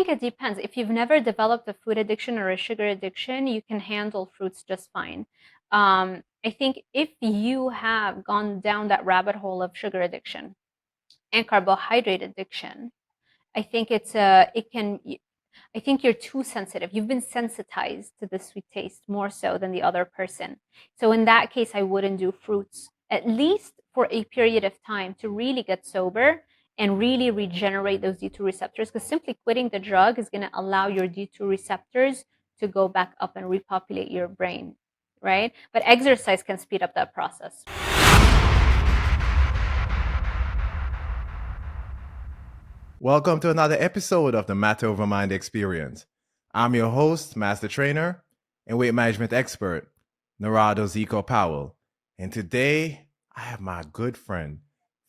think it depends. If you've never developed a food addiction or a sugar addiction, you can handle fruits just fine. I think if you have gone down that rabbit hole of sugar addiction and carbohydrate addiction, I think I think you're too sensitive. You've been sensitized to the sweet taste more so than the other person. So in that case, I wouldn't do fruits, at least for a period of time to really get sober and really regenerate those D2 receptors. Because simply quitting the drug is going to allow your D2 receptors to go back up and repopulate your brain, right? But exercise can speed up that process. Welcome to another episode of the Matter Over Mind Experience. I'm your host, Master Trainer, and weight management expert, Narado Zico Powell. And today, I have my good friend,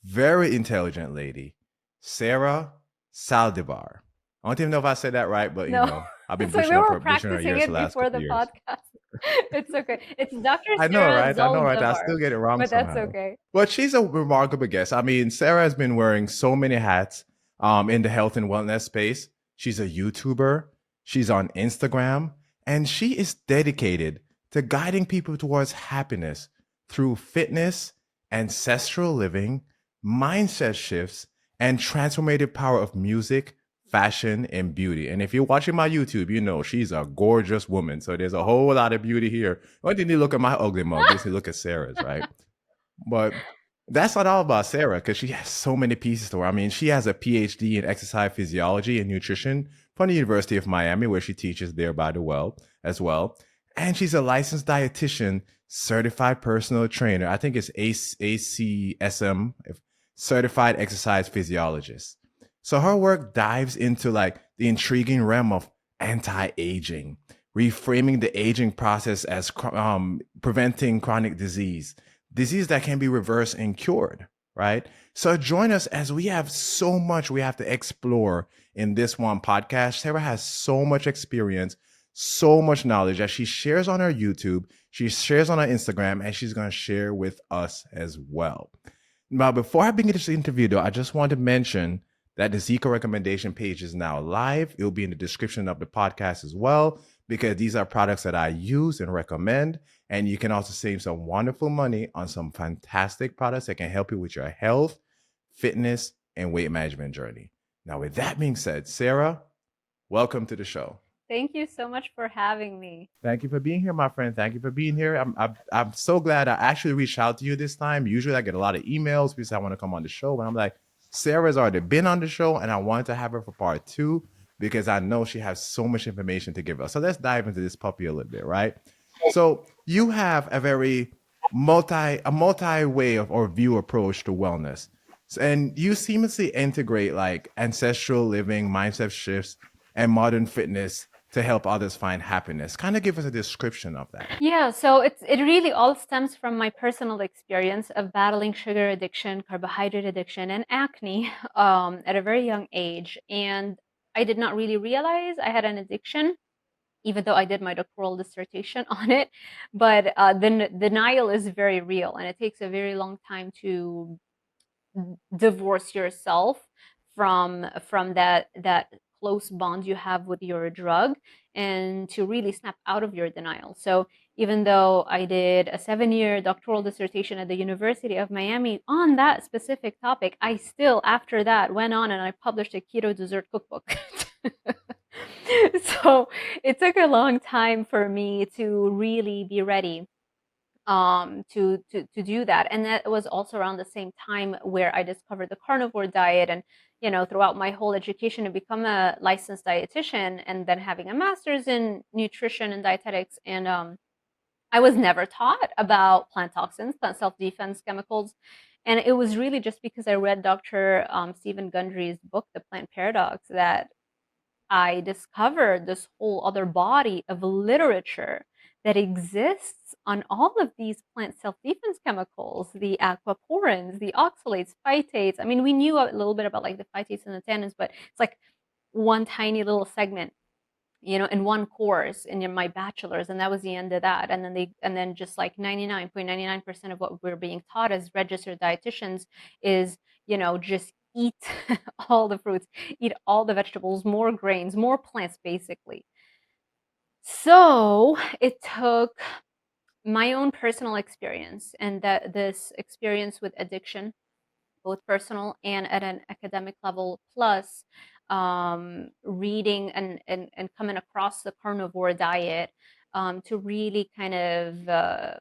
very intelligent lady, Sarah Zaldivar. I don't even know if I said that right, but No, I've been so we pushing up were her practicing ears for it the last before couple the of years. podcast. It's okay. It's Dr. I know, Sarah right? I know, right? I Zaldivar, still get it wrong but that's somehow. okay. But she's a remarkable guest. I mean, Sarah has been wearing so many hats in the health and wellness space. She's a YouTuber. She's on Instagram. And she is dedicated to guiding people towards happiness through fitness, ancestral living, mindset shifts, and transformative power of music, fashion, and beauty. And if you're watching my YouTube, you know she's a gorgeous woman. So there's a whole lot of beauty here. Why didn't you look at my ugly mug? Let's look at Sarah's, right? But that's not all about Sarah because she has so many pieces to her. I mean, she has a PhD in exercise physiology and nutrition from the University of Miami, where she teaches there by the well as well. And she's a licensed dietitian, certified personal trainer. I think it's ACSM, certified exercise physiologist. So her work dives into like the intriguing realm of anti-aging, reframing the aging process as preventing chronic disease that can be reversed and cured, right? So join us as we have so much we have to explore in this one podcast. Sarah has so much experience, so much knowledge that she shares on her YouTube, she shares on her Instagram, and she's going to share with us as well. Now, before I begin this interview, though, I just want to mention that the Zico recommendation page is now live. It'll be in the description of the podcast as well, because these are products that I use and recommend. And you can also save some wonderful money on some fantastic products that can help you with your health, fitness, and weight management journey. Now, with that being said, Sarah, welcome to the show. Thank you so much for having me. Thank you for being here, my friend. Thank you for being here. I'm so glad I actually reached out to you this time. Usually I get a lot of emails because I want to come on the show, but I'm like, Sarah's already been on the show and I wanted to have her for part 2 because I know she has so much information to give us. So let's dive into this puppy a little bit, right? So you have a very multi way of or view approach to wellness. And you seamlessly integrate like ancestral living, mindset shifts, and modern fitness to help others find happiness. Kind of give us a description of that. Yeah, so it really all stems from my personal experience of battling sugar addiction, carbohydrate addiction, and acne at a very young age. And I did not really realize I had an addiction, even though I did my doctoral dissertation on it. But the denial is very real, and it takes a very long time to divorce yourself from that close bond you have with your drug and to really snap out of your denial. So even though I did a 7-year doctoral dissertation at the University of Miami on that specific topic, I still after that went on and I published a keto dessert cookbook. So it took a long time for me to really be ready to do that. And that was also around the same time where I discovered the carnivore diet. And throughout my whole education to become a licensed dietitian and then having a master's in nutrition and dietetics. And I was never taught about plant toxins, plant self-defense chemicals. And it was really just because I read Dr. Stephen Gundry's book, The Plant Paradox, that I discovered this whole other body of literature that exists on all of these plant self-defense chemicals, the aquaporins, the oxalates, phytates. I mean, we knew a little bit about like the phytates and the tannins, but it's like one tiny little segment, in one course in my bachelor's, and that was the end of that. And then just like 99.99% of what we're being taught as registered dietitians is, just eat all the fruits, eat all the vegetables, more grains, more plants, basically. So it took my own personal experience and that this experience with addiction, both personal and at an academic level, plus reading and coming across the carnivore diet to really kind of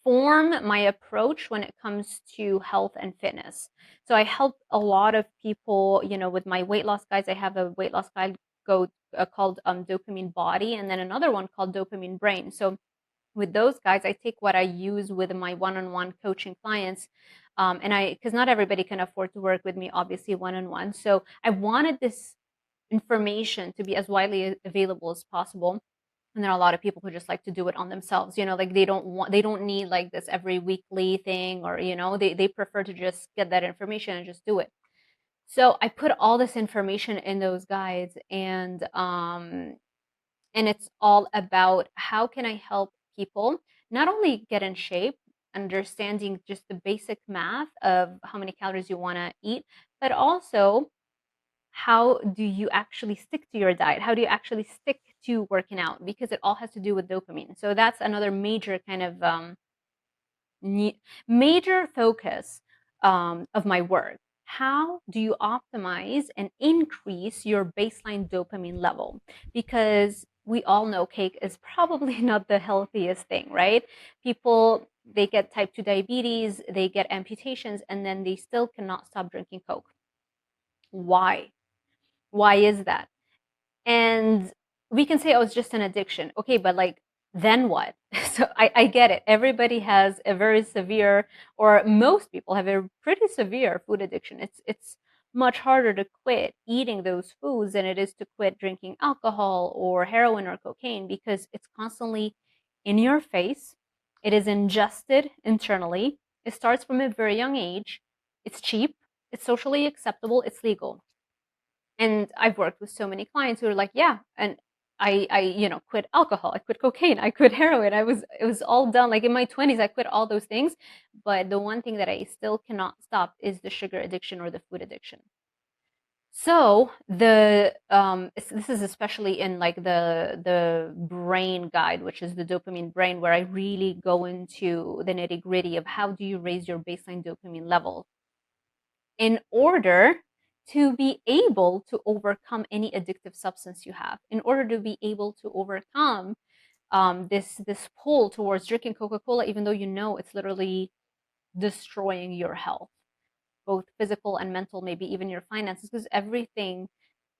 form my approach when it comes to health and fitness. So I help a lot of people, with my weight loss guides. I have a weight loss guide called Dopamine Body, and then another one called Dopamine Brain. So with those guys, I take what I use with my one-on-one coaching clients. And because not everybody can afford to work with me, obviously, one-on-one. So I wanted this information to be as widely available as possible. And there are a lot of people who just like to do it on themselves, like they don't need like this every weekly thing, or, they prefer to just get that information and just do it. So I put all this information in those guides, and it's all about how can I help people not only get in shape, understanding just the basic math of how many calories you want to eat, but also how do you actually stick to your diet? How do you actually stick to working out? Because it all has to do with dopamine. So that's another major kind of major focus of my work. How do you optimize and increase your baseline dopamine level? Because we all know cake is probably not the healthiest thing, right? People, they get type 2 diabetes, they get amputations, and then they still cannot stop drinking Coke. Why? Why is that? And we can say, oh, it's just an addiction. Okay, but like, then what? So I get it. Everybody has a very severe, or most people have a pretty severe food addiction. It's much harder to quit eating those foods than it is to quit drinking alcohol or heroin or cocaine, because it's constantly in your face. It is ingested internally. It starts from a very young age. It's cheap. It's socially acceptable. It's legal. And I've worked with so many clients who are like, yeah, and I quit alcohol, I quit cocaine, I quit heroin. It was all done like in my 20s. I quit all those things, but the one thing that I still cannot stop is the sugar addiction or the food addiction. So this is especially in like the brain guide, which is the dopamine brain, where I really go into the nitty gritty of how do you raise your baseline dopamine level in order to be able to overcome any addictive substance you have, in order to be able to overcome this pull towards drinking Coca-Cola, even though you know it's literally destroying your health, both physical and mental, maybe even your finances, because everything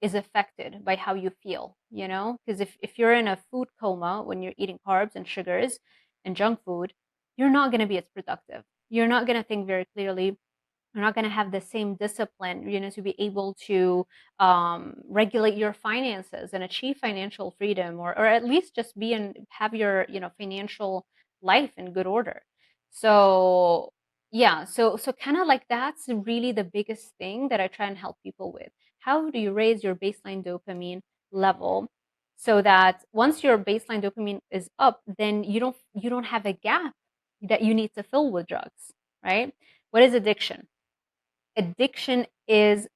is affected by how you feel, because if you're in a food coma when you're eating carbs and sugars and junk food, you're not going to be as productive. You're not going to think very clearly. You're not going to have the same discipline, to be able to regulate your finances and achieve financial freedom, or at least just have your, financial life in good order. So yeah, so kind of like that's really the biggest thing that I try and help people with. How do you raise your baseline dopamine level so that once your baseline dopamine is up, then you don't have a gap that you need to fill with drugs, right? What is addiction? Addiction is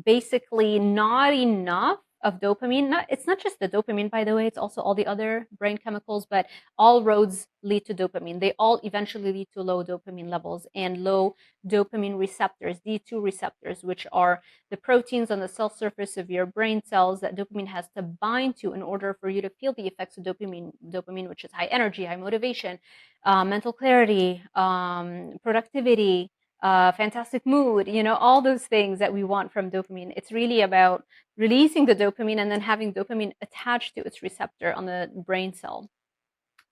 basically not enough of dopamine. It's not just the dopamine, by the way, it's also all the other brain chemicals, but all roads lead to dopamine. They all eventually lead to low dopamine levels and low dopamine receptors, D2 receptors, which are the proteins on the cell surface of your brain cells that dopamine has to bind to in order for you to feel the effects of dopamine, which is high energy, high motivation, mental clarity, productivity, fantastic mood, all those things that we want from dopamine. It's really about releasing the dopamine and then having dopamine attached to its receptor on the brain cell.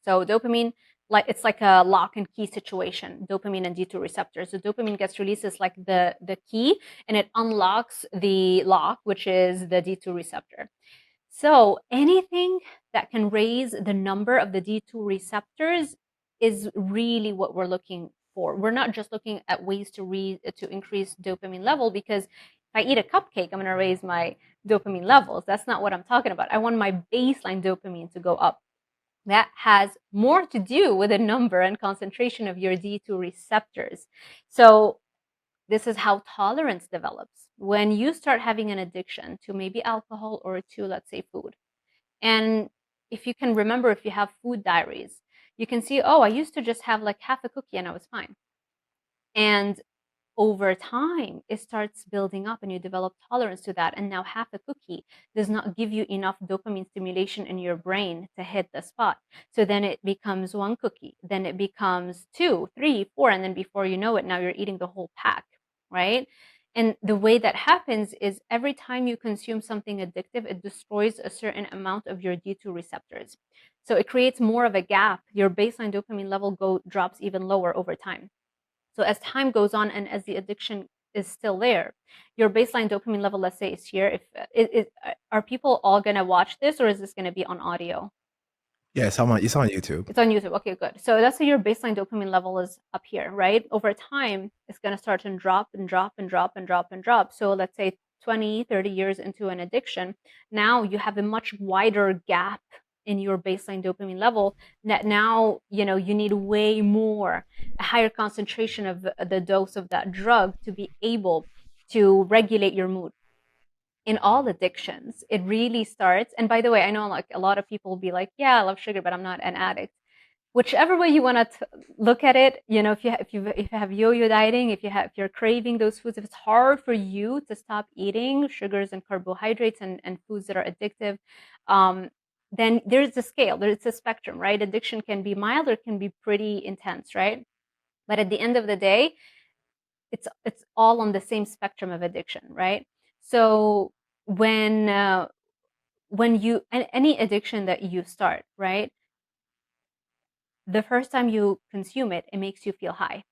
So dopamine, like it's like a lock and key situation, dopamine and D2 receptors. So dopamine gets released as like the key, and it unlocks the lock, which is the D2 receptor. So anything that can raise the number of the D2 receptors is really what we're looking for. We're not just looking at ways to increase dopamine level, because if I eat a cupcake, I'm going to raise my dopamine levels. That's not what I'm talking about. I want my baseline dopamine to go up. That has more to do with the number and concentration of your D2 receptors. So This is how tolerance develops. When you start having an addiction to maybe alcohol or to, let's say, food, and if you can remember, if you have food diaries, you can see, oh, I used to just have like half a cookie and I was fine. And over time, it starts building up and you develop tolerance to that. And now half a cookie does not give you enough dopamine stimulation in your brain to hit the spot. So then it becomes one cookie, then it becomes two, three, four. And then before you know it, now you're eating the whole pack, right? And the way that happens is every time you consume something addictive, it destroys a certain amount of your D2 receptors. So it creates more of a gap. Your baseline dopamine level drops even lower over time. So as time goes on and as the addiction is still there, your baseline dopamine level, let's say, is here. If are people all gonna watch this, or is this gonna be on audio? Yeah, it's on YouTube. It's on YouTube. Okay, good. So let's say your baseline dopamine level is up here, right? Over time, it's going to start to drop and drop and drop and drop and drop. So let's say 20, 30 years into an addiction, now you have a much wider gap in your baseline dopamine level. Now, you need way more, a higher concentration of the dose of that drug to be able to regulate your mood. In all addictions, it really starts. And by the way, I know like a lot of people will be like, yeah, I love sugar, but I'm not an addict. Whichever way you want to look at it, if you have yo-yo dieting, if you're craving those foods, if it's hard for you to stop eating sugars and carbohydrates and foods that are addictive, then there's a scale, there's a spectrum, right? Addiction can be mild or it can be pretty intense, right? But at the end of the day, it's all on the same spectrum of addiction, right? So when you any addiction that you start, right? The first time you consume it, it makes you feel high.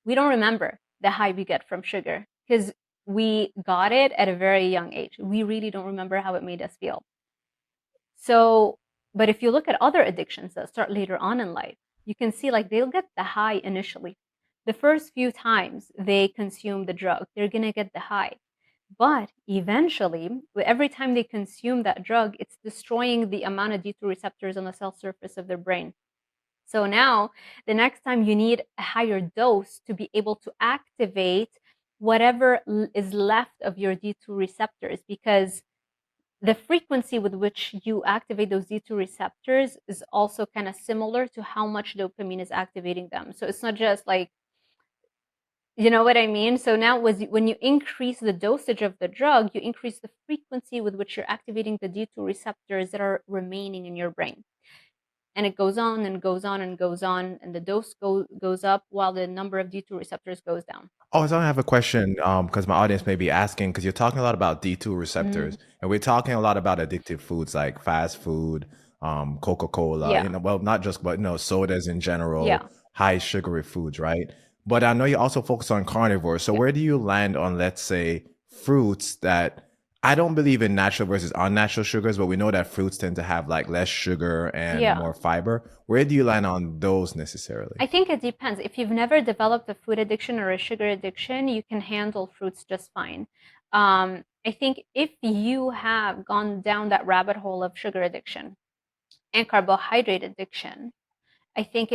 We don't remember the high we get from sugar because we got it at a very young age. We really don't remember how it made us feel. So, but if you look at other addictions that start later on in life, you can see like they'll get the high initially. The first few times they consume the drug, they're going to get the high. But eventually, every time they consume that drug, it's destroying the amount of D2 receptors on the cell surface of their brain. So now, the next time you need a higher dose to be able to activate whatever is left of your D2 receptors, because the frequency with which you activate those D2 receptors is also kind of similar to how much dopamine is activating them. So it's not just like, you know what I mean? So now when you increase the dosage of the drug, you increase the frequency with which you're activating the D2 receptors that are remaining in your brain. And it goes on and goes on and goes on, and the dose goes up while the number of D2 receptors goes down. Oh, so I have a question, because my audience may be asking, because you're talking a lot about D2 Mm, receptors, and we're talking a lot about addictive foods like fast food, Coca-Cola, yeah, well, not just, but, sodas in general, yeah, high sugary foods, right? But I know you also focus on carnivore. So yeah, where do you land on, let's say, fruits that I don't believe in natural versus unnatural sugars, but we know that fruits tend to have like less sugar and yeah. more fiber. Where do you land on those necessarily? I think it depends. If you've never developed a food addiction or a sugar addiction, you can handle fruits just fine. I think if you have gone down that rabbit hole of sugar addiction and carbohydrate addiction, I think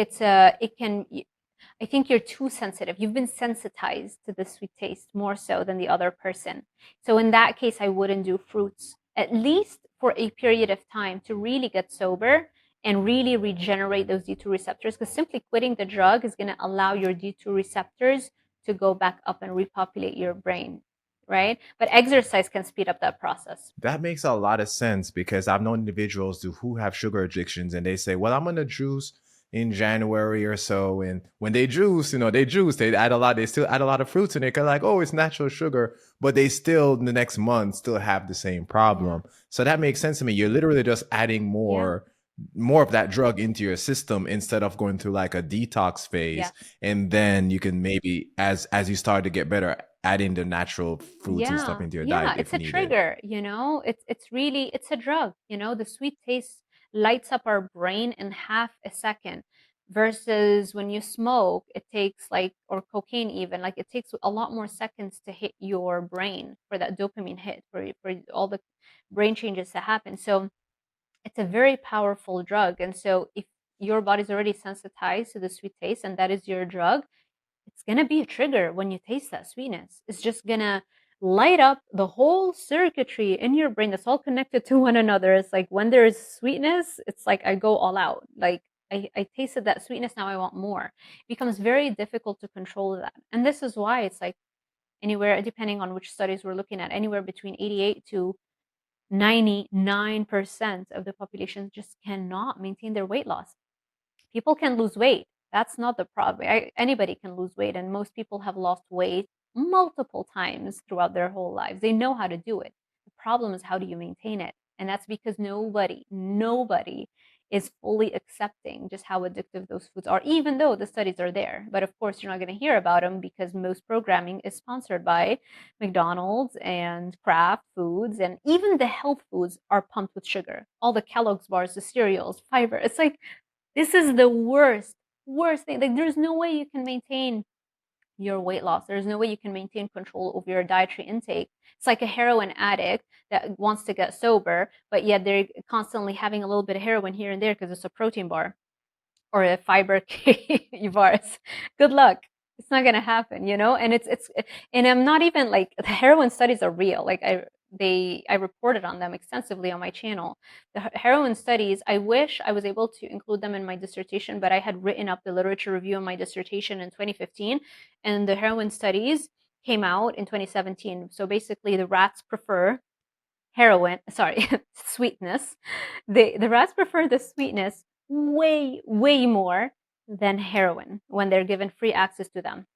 I think you're too sensitive. You've been sensitized to the sweet taste more so than the other person. So in that case, I wouldn't do fruits, at least for a period of time to really get sober and really regenerate those D2 receptors. Because simply quitting the drug is going to allow your D2 receptors to go back up and repopulate your brain, right? But exercise can speed up that process. That makes a lot of sense because I've known individuals who have sugar addictions and they say, well, I'm going to juice in January or so. And when they juice, they add a lot, they still add a lot of fruits and they're like, oh, it's natural sugar. But they still, the next month, still have the same Yeah. problem. So that makes sense to me. You're literally just adding Yeah. more of that drug into your system instead of going through like a detox phase, Yes. and then you can maybe as you start to get better, add in the natural foods and stuff Yeah, into your yeah, diet it's if a needed. trigger, it's really it's a drug, the sweet taste lights up our brain in half a second versus when you smoke, it takes like or cocaine even, like it takes a lot more seconds to hit your brain for that dopamine hit for all the brain changes to happen. So it's a very powerful drug. And so if your body's already sensitized to the sweet taste and that is your drug, it's going to be a trigger when you taste that sweetness. It's just going to light up the whole circuitry in your brain that's all connected to one another. It's like when there's sweetness, it's like I go all out. Like I tasted that sweetness, now I want more. It becomes very difficult to control that. And this is why it's like anywhere, depending on which studies we're looking at, anywhere between 88 to 99% of the population just cannot maintain their weight loss. People can lose weight. That's not the problem. Anybody can lose weight, and most people have lost weight multiple times throughout their whole lives. They know how to do it. The problem is, how do you maintain it? And that's because nobody is fully accepting just how addictive those foods are, even though the studies are there. But of course, you're not going to hear about them because most programming is sponsored by McDonald's and Kraft Foods, and even the health foods are pumped with sugar. All the Kellogg's bars, the cereals, fiber. It's like this is the worst thing. Like, there's no way you can maintain your weight loss. There's no way you can maintain control over your dietary intake. It's like a heroin addict that wants to get sober, but yet they're constantly having a little bit of heroin here and there because it's a protein bar or a fiber bars. Good luck. It's not gonna happen, you know. And it's and I'm not even like, the heroin studies are real. Like I reported on them extensively on my channel. The heroin studies, I wish I was able to include them in my dissertation, but I had written up the literature review on my dissertation in 2015, and the heroin studies came out in 2017. So basically, the rats prefer heroin, sorry, sweetness. The rats prefer the sweetness way more than heroin when they're given free access to them.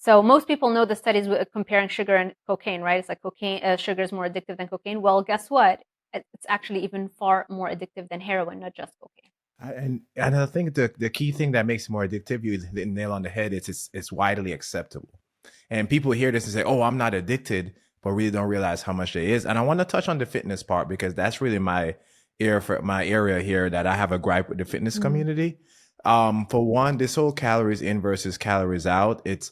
So most people know the studies comparing sugar and cocaine, right? It's like cocaine, sugar is more addictive than cocaine. Well, guess what? It's actually even far more addictive than heroin, not just cocaine. And I think the key thing that makes it more addictive, you hit the nail on the head, is it's widely acceptable. And people hear this and say, "Oh, I'm not addicted," but really don't realize how much there is. And I want to touch on the fitness part because that's really my area here that I have a gripe with the fitness Mm. community. For one, this whole calories in versus calories out, it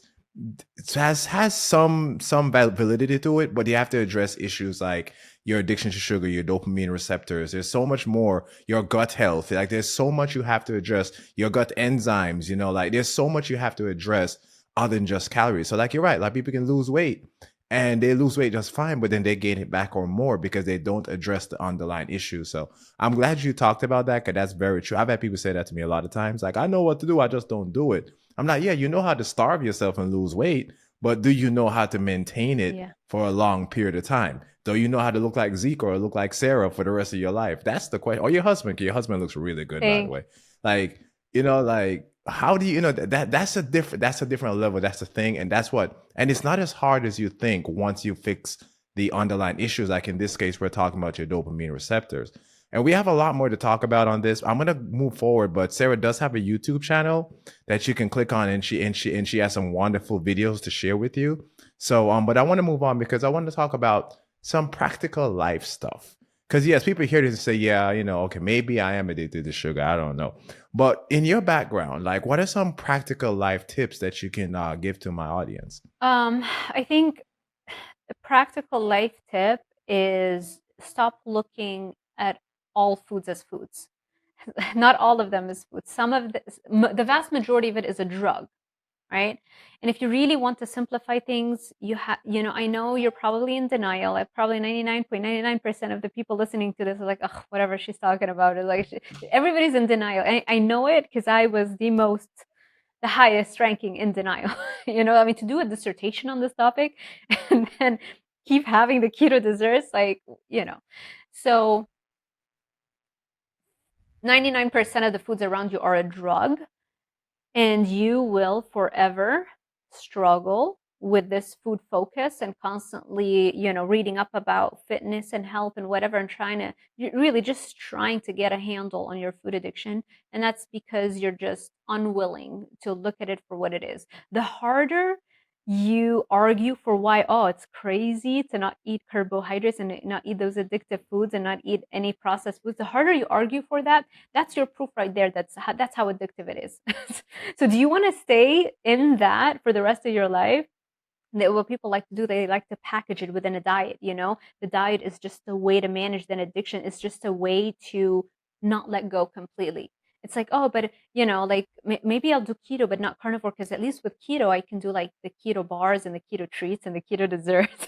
has some validity to it, but you have to address issues like your addiction to sugar, your dopamine receptors. There's so much more. Your gut health, like there's so much you have to address. Your gut enzymes, like there's so much you have to address other than just calories. So like you're right, like people can lose weight and they lose weight just fine, but then they gain it back or more because they don't address the underlying issue. So I'm glad you talked about that because that's very true. I've had people say that to me a lot of times. Like, I know what to do, I just don't do it. I'm like, yeah, you know how to starve yourself and lose weight, but do you know how to maintain it Yeah. for a long period of time? Do you know how to look like Zeke or look like Sarah for the rest of your life? That's the question. Or your husband, 'cause your husband looks really good, by the Thank way. Like, like how do that's a different level. That's the thing. And and it's not as hard as you think once you fix the underlying issues. Like in this case, we're talking about your dopamine receptors. And we have a lot more to talk about on this. I'm gonna move forward, but Sarah does have a YouTube channel that you can click on, and she has some wonderful videos to share with you. So but I want to move on because I want to talk about some practical life stuff. Because yes, people hear this and say, yeah, okay, maybe I am addicted to sugar. I don't know. But in your background, like, what are some practical life tips that you can give to my audience? I think a practical life tip is stop looking at all foods as foods. Not all of them as foods. Some of the vast majority of it is a drug, right? And if you really want to simplify things, I know you're probably in denial. Probably 99.99% of the people listening to this are like, oh, whatever she's talking about. It's like everybody's in denial. And I know it because I was the highest ranking in denial. I mean, to do a dissertation on this topic and then keep having the keto desserts, like, So 99% of the foods around you are a drug, and you will forever struggle with this food focus and constantly, reading up about fitness and health and whatever, and really just trying to get a handle on your food addiction. And that's because you're just unwilling to look at it for what it is. The harder you argue for why, oh, it's crazy to not eat carbohydrates and not eat those addictive foods and not eat any processed foods, the harder you argue for that, that's your proof right there. That's how addictive it is. So do you want to stay in that for the rest of your life? What people like to do, they like to package it within a diet. The diet is just a way to manage an addiction. It's just a way to not let go completely. It's like, oh, but like maybe I'll do keto, but not carnivore, because at least with keto, I can do like the keto bars and the keto treats and the keto desserts,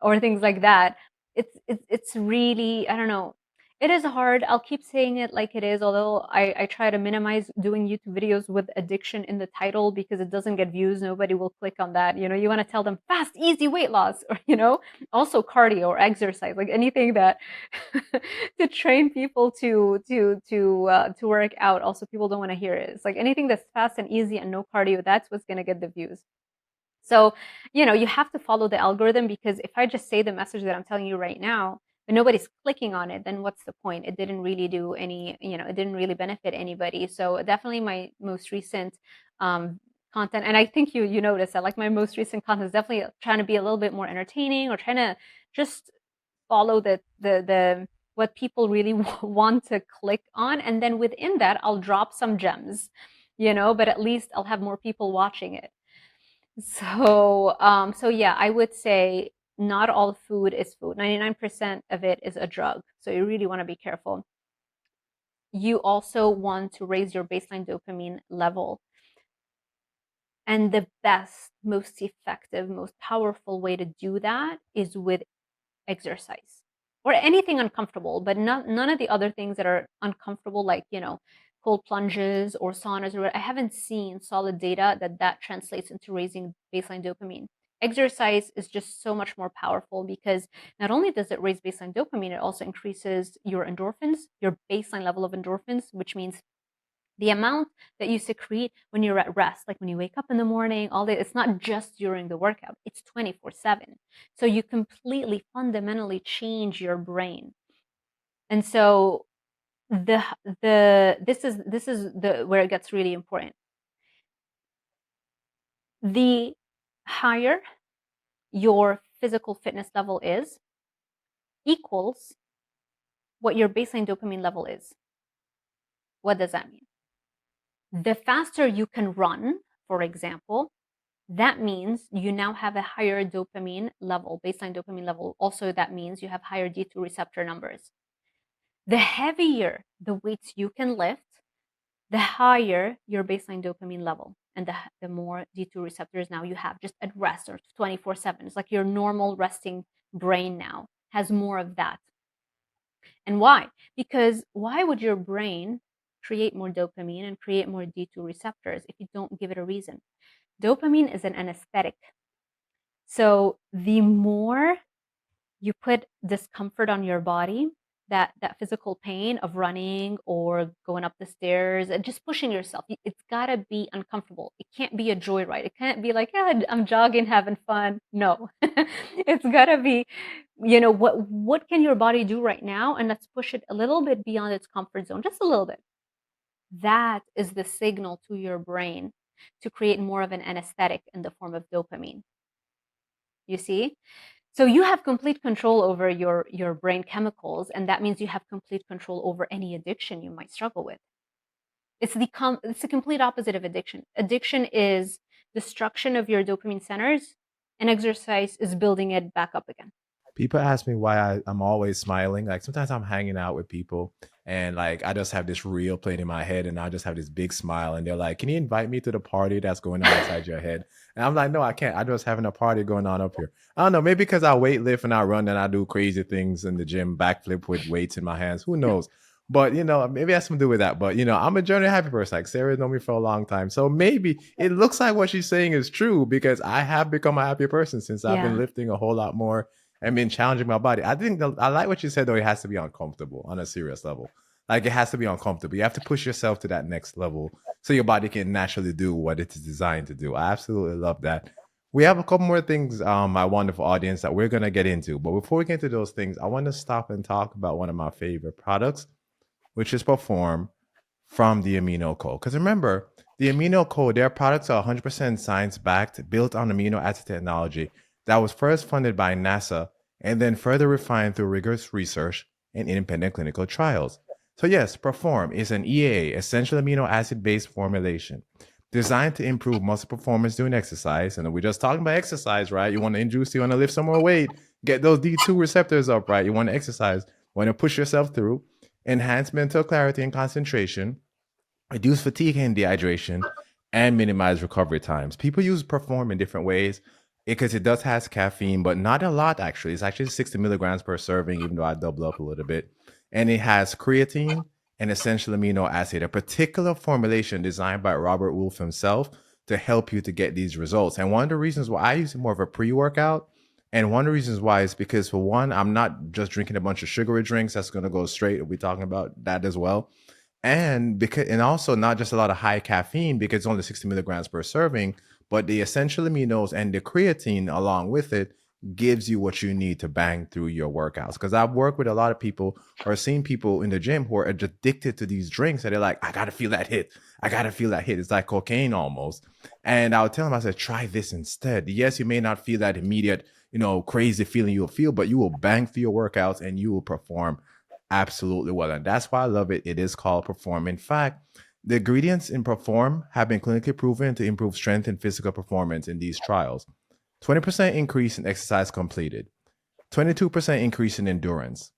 or things like that. It's really, I don't know. It is hard. I'll keep saying it like it is, although I try to minimize doing YouTube videos with addiction in the title because it doesn't get views. Nobody will click on that. You want to tell them fast, easy weight loss, or, also cardio or exercise, like anything that to train people to work out. Also, people don't want to hear it. It's like anything that's fast and easy and no cardio, that's what's going to get the views. So, you have to follow the algorithm, because if I just say the message that I'm telling you right now, but nobody's clicking on it, then what's the point? It didn't really do any, it didn't really benefit anybody. So definitely my most recent content, and I think you noticed that, like, my most recent content is definitely trying to be a little bit more entertaining, or trying to just follow the what people really want to click on, and then within that I'll drop some gems, but at least I'll have more people watching it. So yeah, I would say not all food is food. 99% of it is a drug. So you really want to be careful. You also want to raise your baseline dopamine level. And the best, most effective, most powerful way to do that is with exercise or anything uncomfortable, but none of the other things that are uncomfortable, like, cold plunges or saunas. Or I haven't seen solid data that translates into raising baseline dopamine. Exercise is just so much more powerful, because not only does it raise baseline dopamine, it also increases your endorphins, your baseline level of endorphins, which means the amount that you secrete when you're at rest, like when you wake up in the morning, all day. It's not just during the workout, it's 24/7. So you completely fundamentally change your brain. And so this is the where it gets really important. The higher your physical fitness level is, equals what your baseline dopamine level is. What does that mean? The faster you can run, for example, that means you now have a higher dopamine level, baseline dopamine level. Also, that means you have higher D2 receptor numbers. The heavier the weights you can lift, the higher your baseline dopamine level, and the more D2 receptors now you have just at rest or 24/7. It's like your normal resting brain now has more of that. And why? Because why would your brain create more dopamine and create more D2 receptors if you don't give it a reason? Dopamine is an anesthetic. So the more you put discomfort on your body, that physical pain of running or going up the stairs and just pushing yourself, it's got to be uncomfortable. It can't be a joyride. It can't be like, yeah, I'm jogging, having fun. No, it's got to be, what can your body do right now? And let's push it a little bit beyond its comfort zone, just a little bit. That is the signal to your brain to create more of an anesthetic in the form of dopamine. You see? So you have complete control over your brain chemicals, and that means you have complete control over any addiction you might struggle with. It's the complete opposite of addiction. Addiction is destruction of your dopamine centers, and exercise is building it back up again. People ask me why I'm always smiling. Like sometimes I'm hanging out with people and like I just have this reel playing in my head and I just have this big smile and they're like, "Can you invite me to the party that's going on inside your head?" And I'm like, "No, I can't. I'm just having a party going on up here." I don't know, maybe because I weight lift and I run and I do crazy things in the gym, backflip with weights in my hands. Who knows? But maybe it has something to do with that. But I'm a generally happy person. Like Sarah known me for a long time. So maybe it looks like what she's saying is true because I have become a happy person since I've been Yeah. lifting a whole lot more and been challenging my body. I think I like what you said though. It has to be uncomfortable on a serious level. Like it has to be uncomfortable. You have to push yourself to that next level so your body can naturally do what it is designed to do. I absolutely love that. We have a couple more things, my wonderful audience, that we're gonna get into. But before we get into those things, I want to stop and talk about one of my favorite products, which is Perform from the Amino Code. Because remember, the Amino Code, their products are 100% science backed, built on amino acid technology that was first funded by NASA and then further refined through rigorous research and independent clinical trials. So, yes, Perform is an EAA, essential amino acid based formulation designed to improve muscle performance during exercise. And we're just talking about exercise, right? You want to induce, you want to lift some more weight, get those D2 receptors up, right? You want to exercise, want to push yourself through. enhance mental clarity and concentration, reduce fatigue and dehydration, and minimize recovery times. People use Perform in different ways because it does has caffeine, but not a lot actually. It's actually 60 milligrams per serving, even though I double up a little bit. And it has creatine and essential amino acid, a particular formulation designed by Robert Wolf himself to help you to get these results. And one of the reasons why I use it more of a pre-workout, and one of the reasons why is because, for one, I'm not just drinking a bunch of sugary drinks. That's going to go straight. We'll be talking about that as well. And also not just a lot of high caffeine because it's only 60 milligrams per serving, but the essential aminos and the creatine along with it gives you what you need to bang through your workouts. Because I've worked with a lot of people or seen people in the gym who are addicted to these drinks, and they're like, I gotta feel that hit. I gotta feel that hit. It's like cocaine almost. And I would tell them, I said, try this instead. Yes, you may not feel that immediate, crazy feeling you'll feel, but you will bang through your workouts and you will perform absolutely well. And that's why I love it. It is called Perform. In fact, the ingredients in Perform have been clinically proven to improve strength and physical performance in these trials. 20% increase in exercise completed, 22% increase in endurance,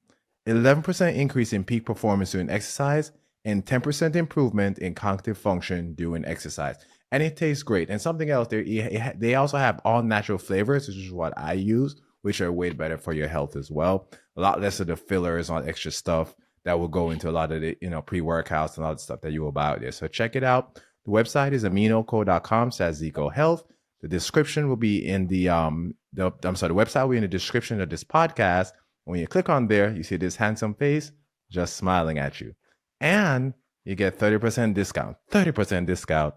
11% increase in peak performance during exercise, and 10% improvement in cognitive function during exercise. And it tastes great. And something else, they also have all natural flavors, which is what I use, which are way better for your health as well. A lot less of the fillers on extra stuff that will go into a lot of the pre-workouts and all the stuff that you will buy out there. So check it out. The website is aminoco.com/Zico Health. The description will be in the the website will be in the description of this podcast. When you click on there, you see this handsome face just smiling at you. And you get 30% discount. 30% discount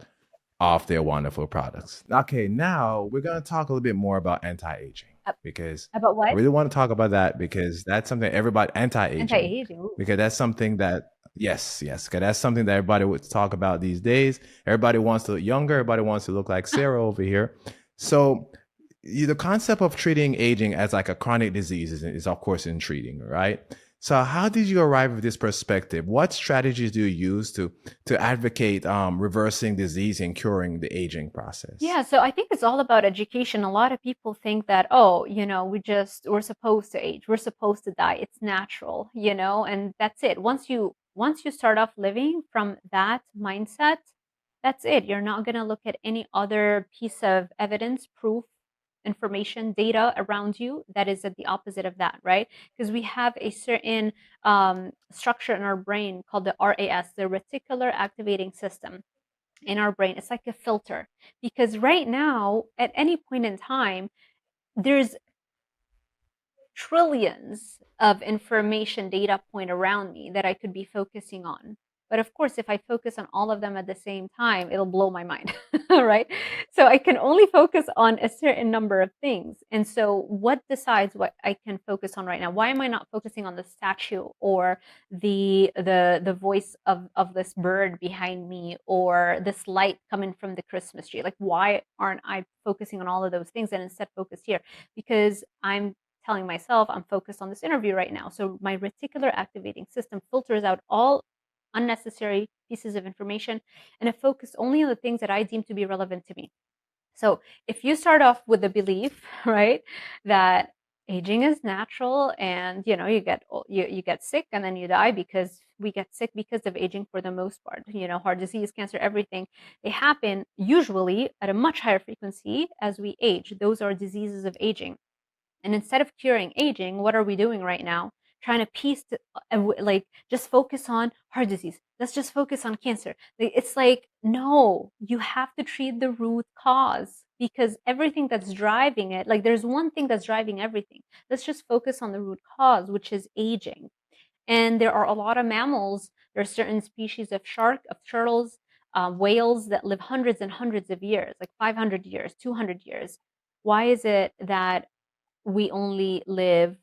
off their wonderful products. Okay, now we're going to talk a little bit more about anti-aging Uh, because About I what? really want to talk about that because that's something everybody anti-aging Anti-aging. Ooh. because that's something that yes, because that's something that everybody would talk about these days. Everybody wants to look younger. Everybody wants to look like Sarah over here. So the concept of treating aging as like a chronic disease is of course intriguing, right? So how did you arrive at this perspective? What strategies do you use to advocate reversing disease and curing the aging process? Yeah, so I think it's all about education. A lot of people think that, oh, we're supposed to age, we're supposed to die. It's natural, and that's it. Once you start off living from that mindset, that's it. You're not going to look at any other piece of evidence, proof, information, data around you that is at the opposite of that, right? Because we have a certain structure in our brain called the RAS, the reticular activating system in our brain. It's like a filter, because right now, at any point in time, there's trillions of information data point around me that I could be focusing on. But of course, if I focus on all of them at the same time, it'll blow my mind, right? So I can only focus on a certain number of things. And so what decides what I can focus on right now? Why am I not focusing on the statue or the voice of this bird behind me or this light coming from the Christmas tree? Like, why aren't I focusing on all of those things and instead focus here? Because I'm telling myself I'm focused on this interview right now. So my reticular activating system filters out all unnecessary pieces of information and it focuses only on the things that I deem to be relevant to me. So if you start off with the belief, right, that aging is natural and you get sick and then you die, because we get sick because of aging for the most part, heart disease, cancer, everything, they happen usually at a much higher frequency as we age. Those are diseases of aging. And instead of curing aging, what are we doing right now? Trying to like, just focus on heart disease. Let's just focus on cancer. It's like, no, you have to treat the root cause, because everything that's driving it, like, there's one thing that's driving everything. Let's just focus on the root cause, which is aging. And there are a lot of mammals. There are certain species of shark, of turtles, whales that live hundreds and hundreds of years, like 500 years, 200 years. Why is it that we only live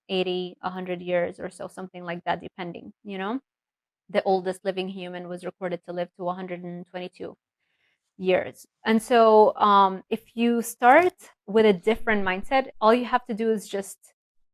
80, 100 years or so, something like that, depending. The oldest living human was recorded to live to 122 years. And so if you start with a different mindset, all you have to do is just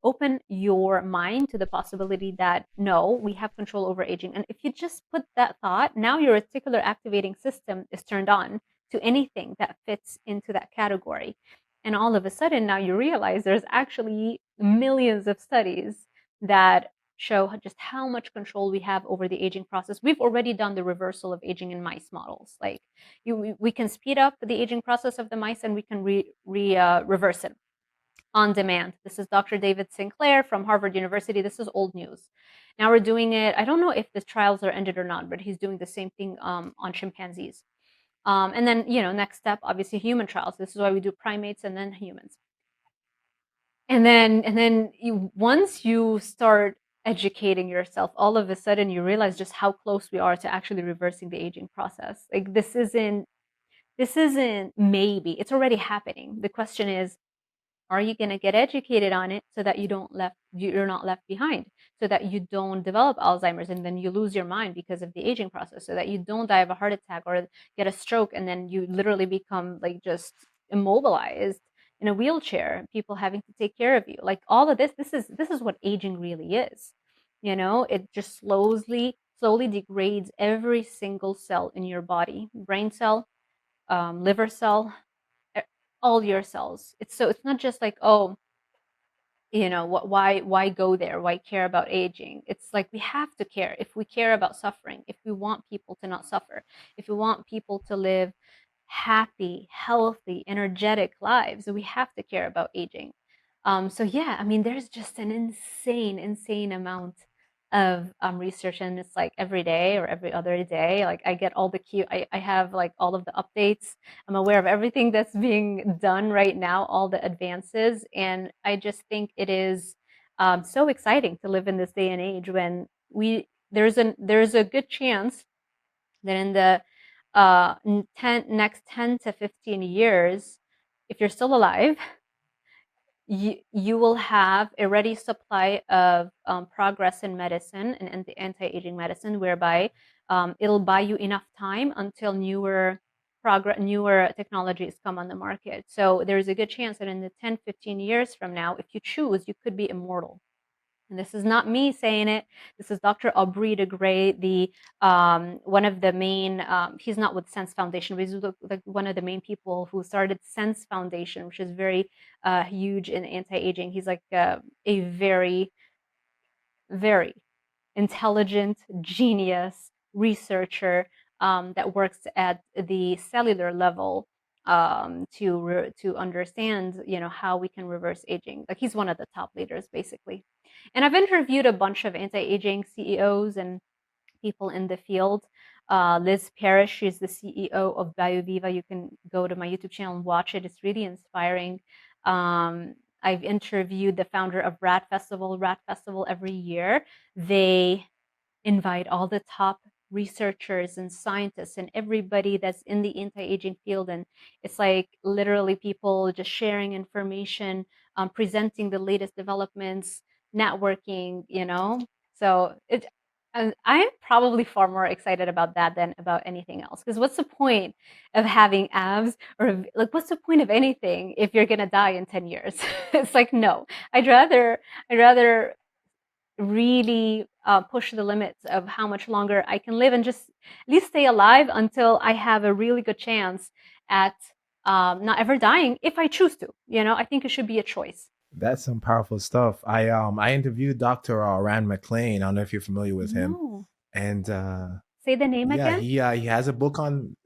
open your mind to the possibility that no, we have control over aging. And if you just put that thought, now your reticular activating system is turned on to anything that fits into that category. And all of a sudden, now you realize there's actually millions of studies that show just how much control we have over the aging process. We've already done the reversal of aging in mice models. Like we can speed up the aging process of the mice, and we can reverse it on demand. This is Dr. David Sinclair from Harvard University. This is old news. Now we're doing it. I don't know if the trials are ended or not, but he's doing the same thing on chimpanzees. And then, next step, obviously, human trials. This is why we do primates and then humans. And then once you start educating yourself, all of a sudden you realize just how close we are to actually reversing the aging process. Like this isn't maybe, it's already happening. The question is, are you going to get educated on it so that you're not left behind, so that you don't develop Alzheimer's and then you lose your mind because of the aging process, so that you don't die of a heart attack or get a stroke and then you literally become like just immobilized in a wheelchair, people having to take care of you. Like all of this is what aging really is. It just slowly degrades every single cell in your body, brain cell, liver cell, e- all your cells. It's not just like, oh, why go there? Why care about aging? It's like we have to care. If we care about suffering, if we want people to not suffer, if we want people to live happy, healthy, energetic lives, we have to care about aging. So yeah, I mean, there's just an insane amount of research, and it's like every day or every other day, like I get all the I have like all of the updates. I'm aware of everything that's being done right now, all the advances, and I just think it is so exciting to live in this day and age when there's a good chance that in the next 10 to 15 years, if you're still alive, you will have a ready supply of progress in medicine and anti-aging medicine, whereby it'll buy you enough time until newer technologies come on the market. So there's a good chance that in the 10, 15 years from now, if you choose, you could be immortal. And this is not me saying it. This is Dr. Aubrey de Grey, the one of the main. He's not with Sense Foundation, but he's like one of the main people who started Sense Foundation, which is very huge in anti-aging. He's like a very, very intelligent, genius researcher that works at the cellular level to understand, how we can reverse aging. Like he's one of the top leaders, basically. And I've interviewed a bunch of anti-aging CEOs and people in the field. Liz Parrish, she's the CEO of BioViva. You can go to my YouTube channel and watch it. It's really inspiring. I've interviewed the founder of Rat Festival. Rat Festival every year, they invite all the top researchers and scientists and everybody that's in the anti-aging field, and it's like literally people just sharing information, presenting the latest developments, networking, so I'm probably far more excited about that than about anything else, because what's the point of having abs, or like what's the point of anything if you're gonna die in 10 years? It's like, no, I'd rather really push the limits of how much longer I can live and just at least stay alive until I have a really good chance at not ever dying if I choose to. I think it should be a choice. That's some powerful stuff. I interviewed Dr. Rand McClain. I don't know if you're familiar with him. No. And Say the name yeah, again? he has a book on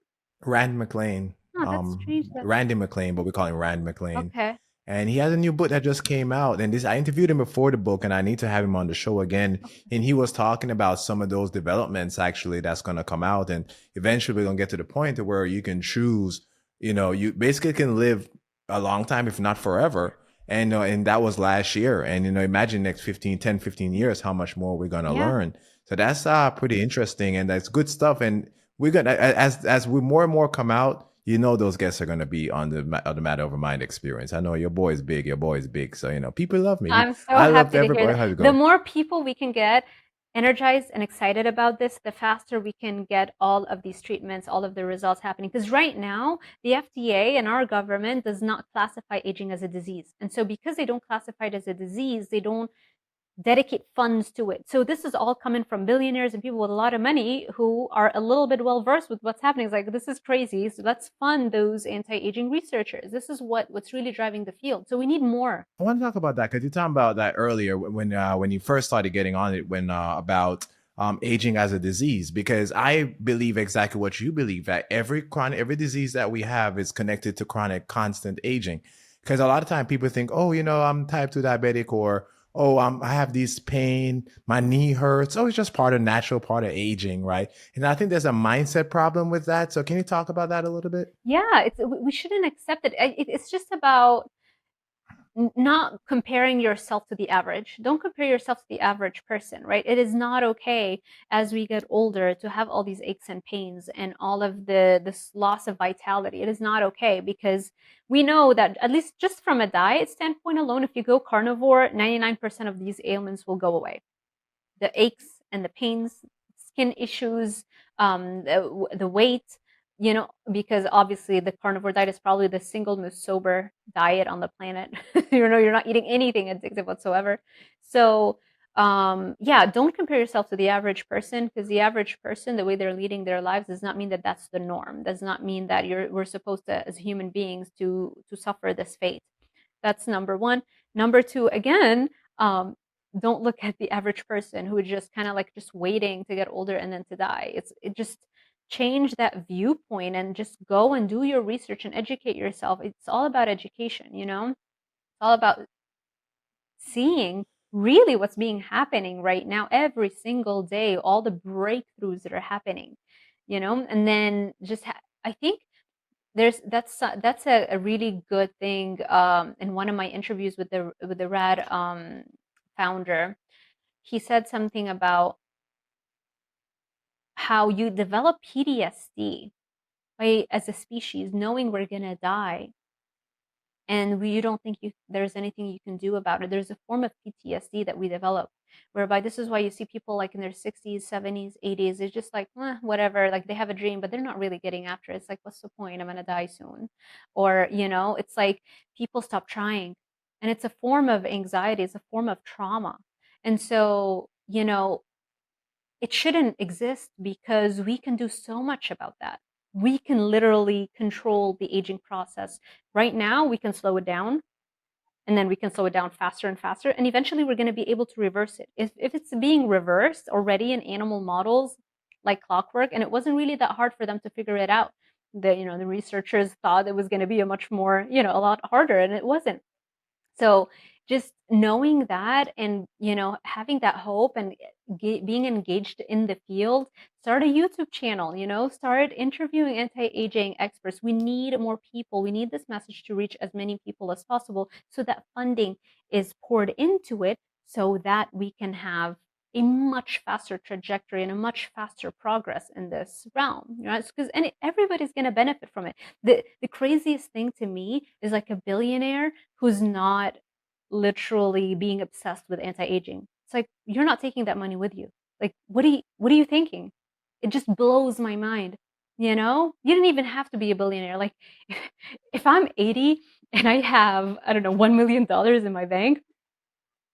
Rand McClain. Oh, that's strange. Randy McClain, but we call him Rand McClain. Okay. And he has a new book that just came out. And this I interviewed him before the book, and I need to have him on the show again. And he was talking about some of those developments actually that's gonna come out. And eventually we're gonna get to the point to where you can choose, you basically can live a long time, if not forever. And that was last year. And imagine next 15 years, how much more we're gonna Yeah. learn. So that's pretty interesting, and that's good stuff. And we're gonna as we more and more come out, those guests are gonna be on the Matter Over Mind experience. I know your boy is big, so people love me. I'm so I love happy to hear everybody. that. How's it The go? more people we can get energized and excited about this, the faster we can get all of these treatments, all of the results happening. Because right now, the FDA and our government does not classify aging as a disease. And so because they don't classify it as a disease, they don't dedicate funds to it. So this is all coming from billionaires and people with a lot of money who are a little bit well versed with what's happening. It's like, this is crazy. So let's fund those anti-aging researchers. This is what's really driving the field. So we need more. I want to talk about that because you talked about that earlier when you first started getting on it when about aging as a disease. Because I believe exactly what you believe, that every disease that we have is connected to chronic constant aging. Because a lot of time people think, oh, I'm type 2 diabetic, or oh, I have this pain, my knee hurts. Oh, it's just part of natural, part of aging, right? And I think there's a mindset problem with that. So can you talk about that a little bit? Yeah, we shouldn't accept it. It's just about not comparing yourself to the average. Don't compare yourself to the average person, right? It is not okay as we get older to have all these aches and pains and all of this loss of vitality. It is not okay because we know that, at least just from a diet standpoint alone, if you go carnivore, 99% of these ailments will go away. The aches and the pains, skin issues, the weight, because obviously the carnivore diet is probably the single most sober diet on the planet. You're not eating anything addictive whatsoever. So, yeah, don't compare yourself to the average person, because the average person, the way they're leading their lives, does not mean that that's the norm. Does not mean that we're supposed to, as human beings, to suffer this fate. That's number one. Number two, again, don't look at the average person who is just kind of like just waiting to get older and then to die. It just change that viewpoint and just go and do your research and educate yourself. It's all about education, It's all about seeing really what's being happening right now every single day, all the breakthroughs that are happening, and then I think that's a really good thing. In one of my interviews with the rad founder, he said something about how you develop PTSD by, as a species, knowing we're gonna die, and you don't think there's anything you can do about it. There's a form of PTSD that we develop, whereby this is why you see people like in their 60s, 70s, 80s. It's just like, whatever, like they have a dream, but they're not really getting after it. It's like, what's the point? I'm gonna die soon. Or, it's like people stop trying. And it's a form of anxiety, it's a form of trauma. And so, it shouldn't exist because we can do so much about that. We can literally control the aging process. Right now, we can slow it down, and then we can slow it down faster and faster. And eventually, we're going to be able to reverse it. If it's being reversed already in animal models like clockwork, and it wasn't really that hard for them to figure it out. The researchers thought it was going to be a much more, a lot harder, and it wasn't. So just knowing that, and having that hope, and being engaged in the field, start a YouTube channel, start interviewing anti-aging experts. We need more people. We need this message to reach as many people as possible, so that funding is poured into it, so that we can have a much faster trajectory and a much faster progress in this realm. Because everybody's going to benefit from it. The craziest thing to me is like a billionaire who's not literally being obsessed with anti-aging. It's like, you're not taking that money with you. Like, what are you thinking? It just blows my mind. You didn't even have to be a billionaire. Like, if I'm 80 and I have, I don't know, $1 million in my bank,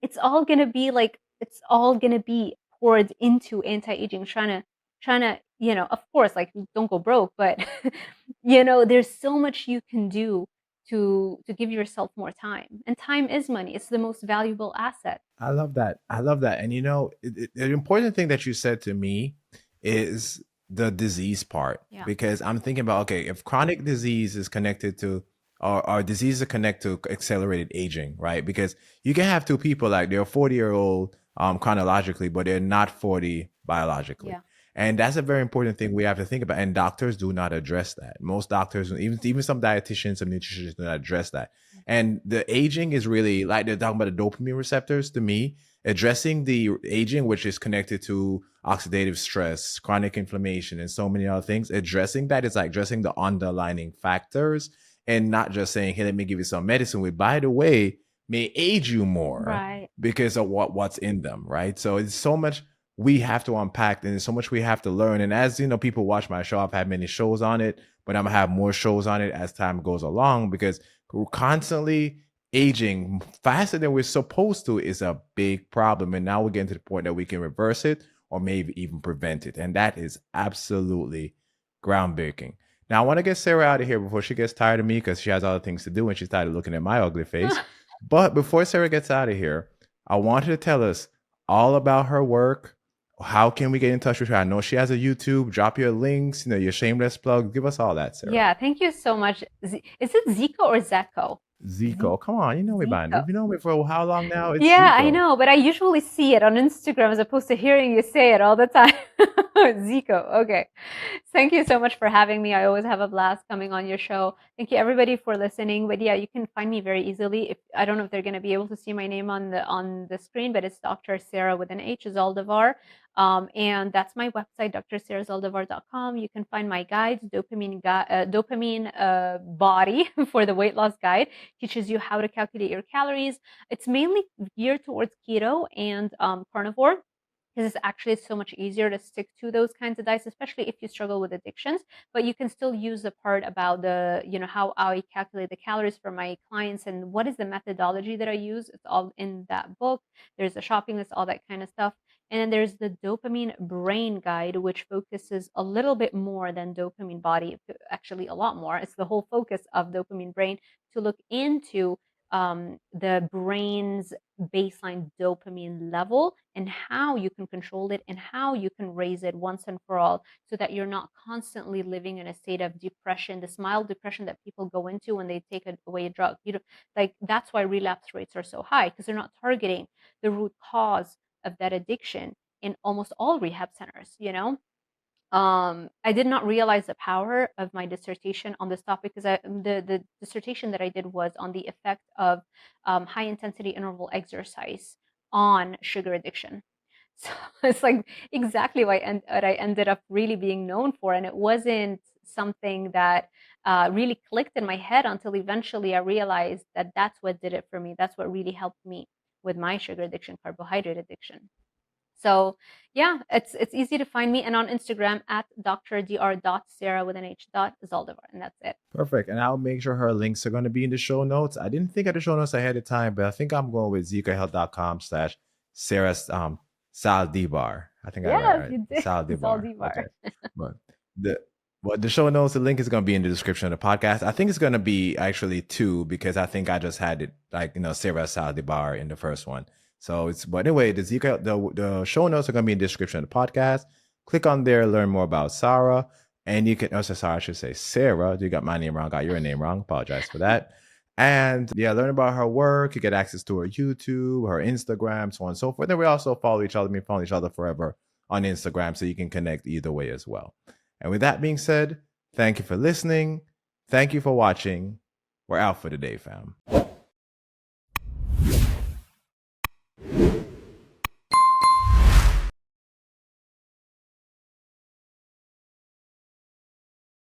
it's all gonna be poured into anti-aging, trying to, of course, like, don't go broke, but there's so much you can do to give yourself more time. And time is money. It's the most valuable asset. I love that. I love that. And the important thing that you said to me is the disease part, Yeah. because I'm thinking about, okay, if chronic disease is connected to, or diseases are connected to accelerated aging, right? Because you can have two people, like they're 40-year-old chronologically, but they're not 40 biologically. Yeah. And that's a very important thing we have to think about. And doctors do not address that. Most doctors, even some dietitians, some nutritionists, do not address that. And the aging is really, like they're talking about the dopamine receptors. To me, addressing the aging, which is connected to oxidative stress, chronic inflammation, and so many other things, addressing that is like addressing the underlying factors, and not just saying, hey, let me give you some medicine, which, by the way, may age you more Right. because of what's in them, right? So it's so much we have to unpack, and there's so much we have to learn. And as people watch my show, I've had many shows on it, but I'm gonna have more shows on it as time goes along, because we're constantly aging faster than we're supposed to is a big problem. And now we're getting to the point that we can reverse it or maybe even prevent it. And that is absolutely groundbreaking. Now, I want to get Sarah out of here before she gets tired of me because she has other things to do and she's tired of looking at my ugly face. But before Sarah gets out of here, I want her to tell us all about her work. How can we get in touch with her? I know she has a YouTube. Drop your links, your shameless plug. Give us all that, Sarah. Yeah, thank you so much. Is it Zico or Zeco? Zico, come on, you know me, man. Zico. You've known me for how long now? It's Yeah, I Zico. know, but I usually see it on Instagram as opposed to hearing you say it all the time. Zico, okay. Thank you so much for having me. I always have a blast coming on your show. Thank you everybody for listening. But yeah, you can find me very easily. If I don't know if they're going to be able to see my name on the screen, but it's Dr. Sarah with an H, Zaldivar. And that's my website, drsarahzaldivar.com. You can find my guides, dopamine body for the weight loss guide, teaches you how to calculate your calories. It's mainly geared towards keto and carnivore, because it's actually so much easier to stick to those kinds of diets, especially if you struggle with addictions. But you can still use the part about how I calculate the calories for my clients and what is the methodology that I use. It's all in that book. There's a shopping list, all that kind of stuff. And then there's the dopamine brain guide, which focuses a little bit more than dopamine body, actually a lot more. It's the whole focus of dopamine brain to look into the brain's baseline dopamine level and how you can control it and how you can raise it once and for all so that you're not constantly living in a state of depression, this mild depression that people go into when they take away a drug. Like that's why relapse rates are so high, because they're not targeting the root cause of that addiction in almost all rehab centers. I did not realize the power of my dissertation on this topic because the dissertation that I did was on the effect of high intensity interval exercise on sugar addiction. So it's like exactly what I ended up really being known for, and it wasn't something that really clicked in my head until eventually I realized that that's what did it for me. That's what really helped me with my sugar addiction, carbohydrate addiction. So yeah, it's easy to find me, and on Instagram at dr.sarah with an h.zaldivar, and that's it. Perfect. And I'll make sure her links are going to be in the show notes. I didn't think of the show notes ahead of time, but I think I'm going with zikahealth.com/Sarah Saldivar. I think I got it Yes, right. you did. Saldivar. Zaldivar. Okay. But the show notes, the link is going to be in the description of the podcast. I think it's going to be actually two because I think I just had it Sarah Saldivar in the first one. But anyway, the show notes are going to be in the description of the podcast. Click on there, learn more about Sarah. And you can also, sorry, I should say Sarah. You got my name wrong, got your name wrong. Apologize for that. And yeah, learn about her work. You get access to her YouTube, her Instagram, so on and so forth. Then we also follow each other. We follow each other forever on Instagram, so you can connect either way as well. And with that being said, thank you for listening. Thank you for watching. We're out for the day, fam.